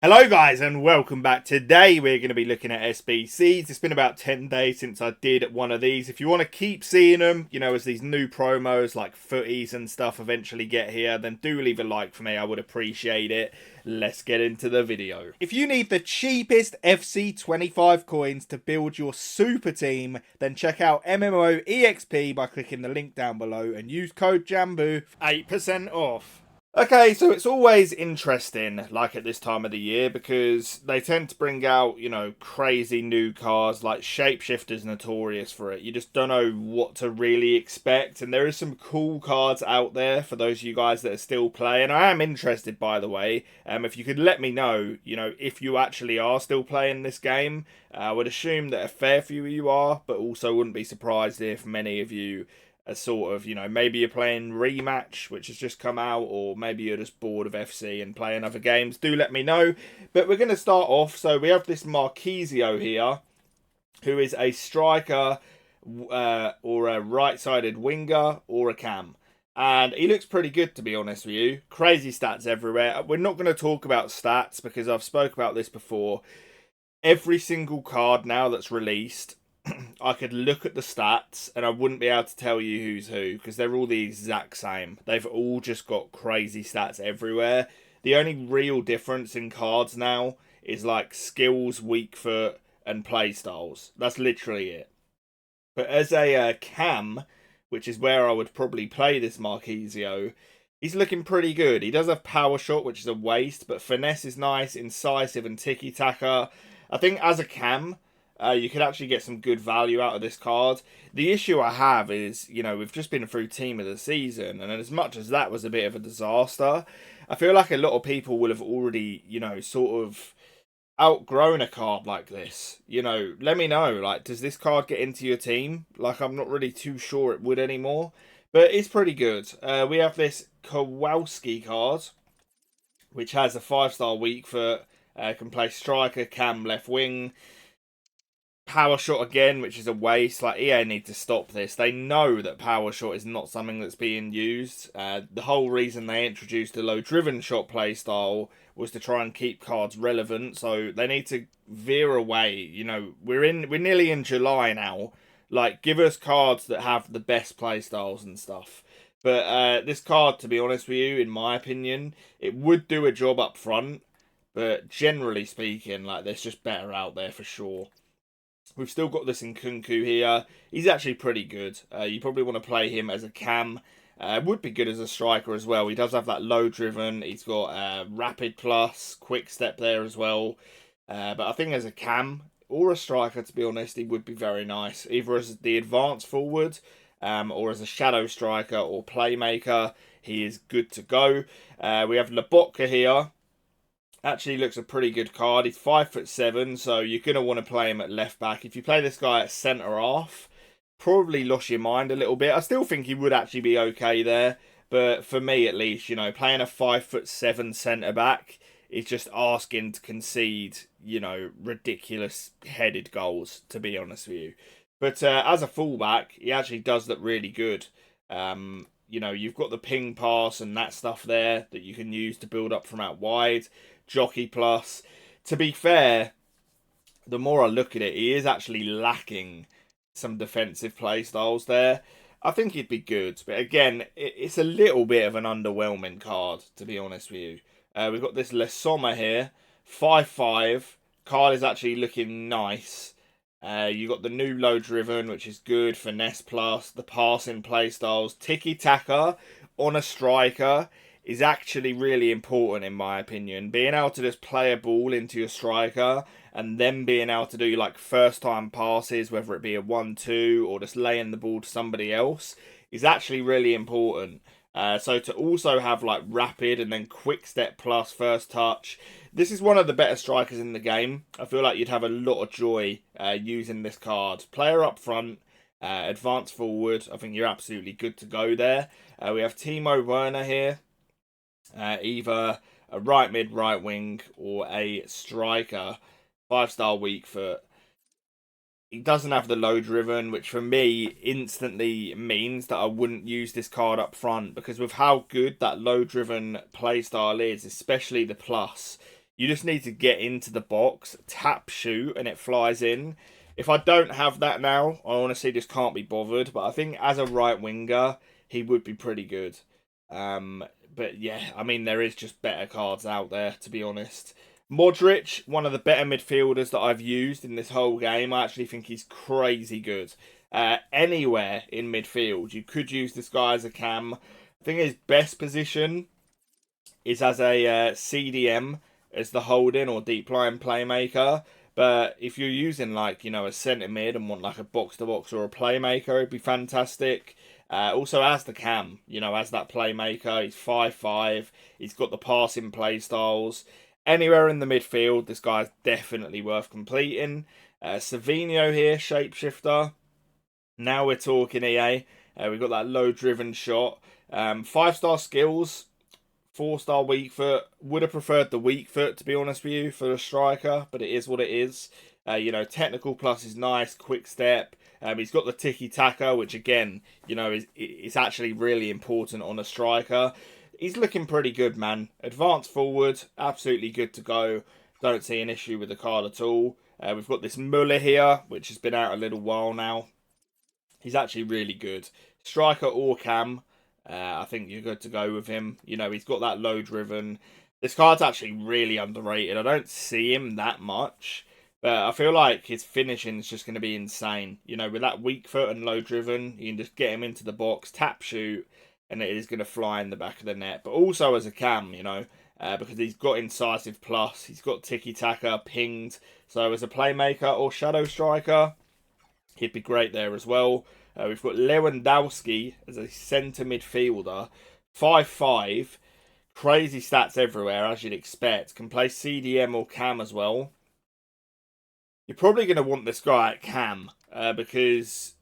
Hello guys and welcome back. Today we're going to be looking at SBCs. It's been about 10 days since I did one of these. If you want to keep seeing them, as these new promos like footies and stuff eventually get here, then do leave a like for me. I would appreciate it. Let's get into the video. If you need the cheapest FC25 coins to build your super team, then check out MMOEXP by clicking the link down below and use code JambooUK for 8% off. Okay, so it's always interesting, like at this time of the year, because they tend to bring out, crazy new cards, like Shapeshifters notorious for it. You just don't know what to really expect, and there is some cool cards out there for those of you guys that are still playing. I am interested, by the way, if you could let me know, if you actually are still playing this game. I would assume that a fair few of you are, but also wouldn't be surprised if many of you a sort of, maybe you're playing Rematch, which has just come out, or maybe you're just bored of FC and playing other games. Do let me know. But we're going to start off. So we have this Marchisio here, who is a striker or a right-sided winger or a cam. And he looks pretty good, to be honest with you. Crazy stats everywhere. We're not going to talk about stats because I've spoke about this before. Every single card now that's released, I could look at the stats and I wouldn't be able to tell you who's who because they're all the exact same. They've all just got crazy stats everywhere. The only real difference in cards now is like skills, weak foot, and play styles. That's literally it. But as a cam, which is where I would probably play this Marchisio, he's looking pretty good. He does have power shot, which is a waste, but finesse is nice, incisive, and tiki-taka. I think as a cam, you could actually get some good value out of this card. The issue I have is, we've just been through Team of the Season, and as much as that was a bit of a disaster, I feel like a lot of people will have already, sort of outgrown a card like this. Let me know, like, does this card get into your team? Like, I'm not really too sure it would anymore, but it's pretty good. We have this Kowalski card, which has a 5-star weak foot, can play striker, cam, left wing. Power shot again, which is a waste. Like, EA need to stop this. They know that power shot is not something that's being used. The whole reason they introduced the low driven shot playstyle was to try and keep cards relevant. So they need to veer away. We're nearly in July now. Like, give us cards that have the best playstyles and stuff. But this card, to be honest with you, in my opinion, it would do a job up front. But generally speaking, like, there's just better out there for sure. We've still got this Nkunku here. He's actually pretty good. You probably want to play him as a cam. Would be good as a striker as well. He does have that low driven. He's got rapid plus, quick step there as well. But I think as a cam or a striker, to be honest, he would be very nice. Either as the advanced forward or as a shadow striker or playmaker. He is good to go. We have Lobotka here. Actually looks a pretty good card. He's 5'7", so you're going to want to play him at left back. If you play this guy at centre half, probably lost your mind a little bit. I still think he would actually be okay there, but for me at least, playing a 5'7" centre back is just asking to concede, ridiculous headed goals, to be honest with you. But as a fullback, he actually does look really good. You've got the ping pass and that stuff there that you can use to build up from out wide. Jockey plus. To be fair, the more I look at it, he is actually lacking some defensive play styles there. I think he'd be good, but again, it's a little bit of an underwhelming card, to be honest with you. We've got this Lama here, 5'5". Card is actually looking nice. You got the new low driven, which is good. Finesse plus, the passing play styles, tiki taka on a striker is actually really important in my opinion. Being able to just play a ball into your striker and then being able to do like first time passes, whether it be a 1-2 or just laying the ball to somebody else, is actually really important. So to also have like rapid and then quick step plus first touch, this is one of the better strikers in the game. I feel like you'd have a lot of joy using this card. Player up front, advanced forward, I think you're absolutely good to go there. We have Werner here. Either a right mid, right wing, or a striker. 5-star weak foot. He doesn't have the low driven, which for me instantly means that I wouldn't use this card up front, because with how good that low driven playstyle is, especially the plus, You just need to get into the box, tap, shoot, and it flies in. If I don't have that now, I honestly just can't be bothered. But I think as a right winger, he would be pretty good. But yeah, I mean, there is just better cards out there, to be honest. Modric, one of the better midfielders that I've used in this whole game. I actually think he's crazy good. Anywhere in midfield, you could use this guy as a cam. I think his best position is as a CDM, as the holding or deep line playmaker. But if you're using like, a centre mid and want like a box to box or a playmaker, it'd be fantastic. Also as the cam, as that playmaker, he's 5'5", he's got the passing play styles. Anywhere in the midfield, this guy's definitely worth completing. Savinho here, Shapeshifter. Now we're talking EA. We've got that low driven shot. 5-star skills. 4-star weak foot. Would have preferred the weak foot, to be honest with you, for a striker, but it is what it is. Technical plus is nice, quick step. He's got the tiki-taka, which again, is actually really important on a striker. He's looking pretty good, man. Advanced forward, absolutely good to go. Don't see an issue with the card at all. We've got this Muller here, which has been out a little while now. He's actually really good. Striker or cam. I think you're good to go with him. He's got that low driven. This card's actually really underrated. I don't see him that much, but I feel like his finishing is just going to be insane. With that weak foot and low driven, you can just get him into the box, tap shoot, and it is going to fly in the back of the net. But also as a cam, because he's got incisive plus, he's got tiki-taka, pinged. So as a playmaker or shadow striker, he'd be great there as well. We've got Lewandowski as a centre midfielder. 5'5", crazy stats everywhere, as you'd expect. Can play CDM or cam as well. You're probably going to want this guy at cam, because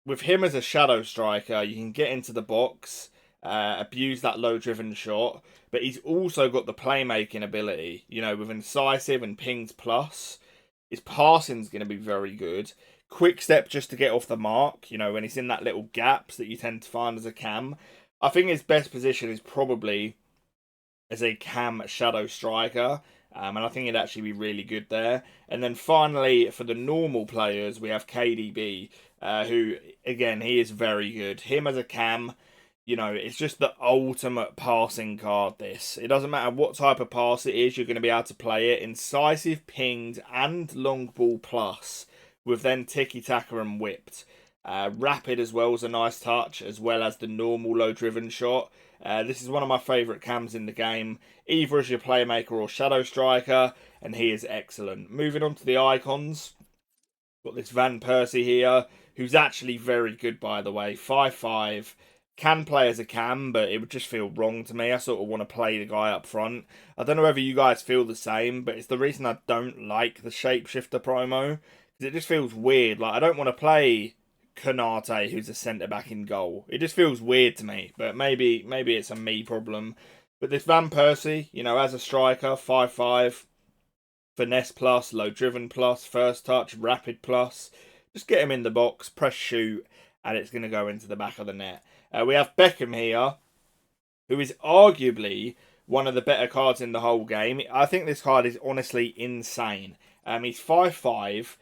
with him as a shadow striker, you can get into the box, abuse that low-driven shot, but he's also got the playmaking ability, with incisive and pinged plus. His passing's going to be very good. Quick step just to get off the mark, when he's in that little gaps that you tend to find as a cam. I think his best position is probably as a cam shadow striker, and I think it'd actually be really good there. And then finally, for the normal players, we have KDB, who, again, he is very good. Him as a cam, it's just the ultimate passing card, this. It doesn't matter what type of pass it is, you're going to be able to play it. Incisive, pinged, and long ball plus, with then tiki-taka and whipped. Rapid as well is a nice touch, as well as the normal low-driven shot. This is one of my favourite cams in the game, either as your playmaker or shadow striker, and he is excellent. Moving on to the icons, got this Van Persie here, who's actually very good, by the way. 5'5", can play as a cam, but it would just feel wrong to me. I sort of want to play the guy up front. I don't know whether you guys feel the same, but it's the reason I don't like the Shapeshifter promo. It just feels weird. Like, I don't want to play Konate, who's a centre-back in goal. It just feels weird to me, but maybe it's a me problem. But this Van Persie, as a striker, 5'5", finesse plus, low-driven plus, first touch, rapid plus. Just get him in the box, press shoot, and it's going to go into the back of the net. We have Beckham here, who is arguably one of the better cards in the whole game. I think this card is honestly insane. He's 5'5".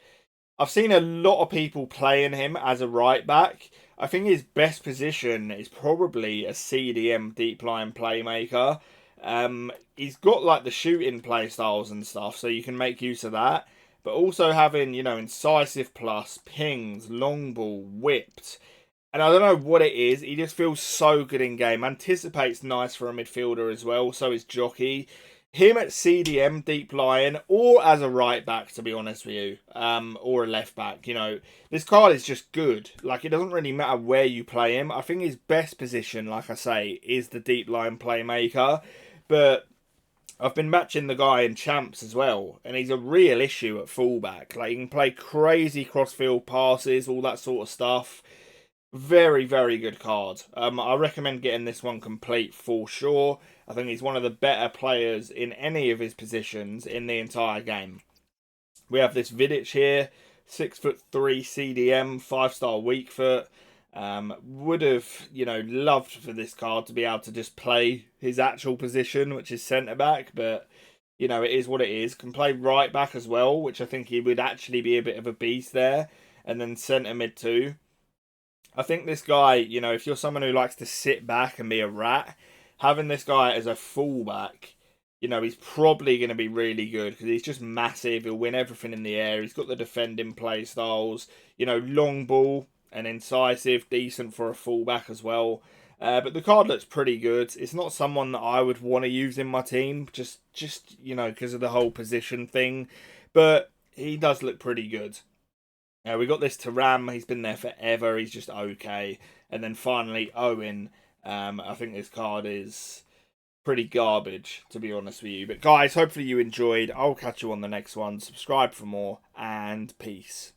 I've seen a lot of people playing him as a right back. I think his best position is probably a CDM deep line playmaker. He's got like the shooting play styles and stuff, so you can make use of that. But also having, incisive plus, pings, long ball, whipped. And I don't know what it is. He just feels so good in game. Anticipates nice for a midfielder as well. So is Jockey. Him at CDM, deep line, or as a right back, to be honest with you, or a left back. This card is just good. Like, it doesn't really matter where you play him. I think his best position, like I say, is the deep line playmaker. But I've been matching the guy in champs as well, and he's a real issue at fullback. Like, he can play crazy cross-field passes, all that sort of stuff. Very, very good card. I recommend getting this one complete for sure. I think he's one of the better players in any of his positions in the entire game. We have this Vidic here, 6'3" CDM, 5-star weak foot. Would have, loved for this card to be able to just play his actual position, which is centre back, but you know, it is what it is. Can play right back as well, which I think he would actually be a bit of a beast there. And then centre mid too. I think this guy, you know, if you're someone who likes to sit back and be a rat, having this guy as a fullback, you know, he's probably going to be really good because he's just massive. He'll win everything in the air. He's got the defending play styles, you know, long ball and incisive, decent for a fullback as well. But the card looks pretty good. It's not someone that I would want to use in my team, just you know, because of the whole position thing. But he does look pretty good. We got this Taram. He's been there forever. He's just okay. And then finally Owen. I think this card is pretty garbage, to be honest with you. But guys, hopefully you enjoyed. I'll catch you on the next one. Subscribe for more, and peace.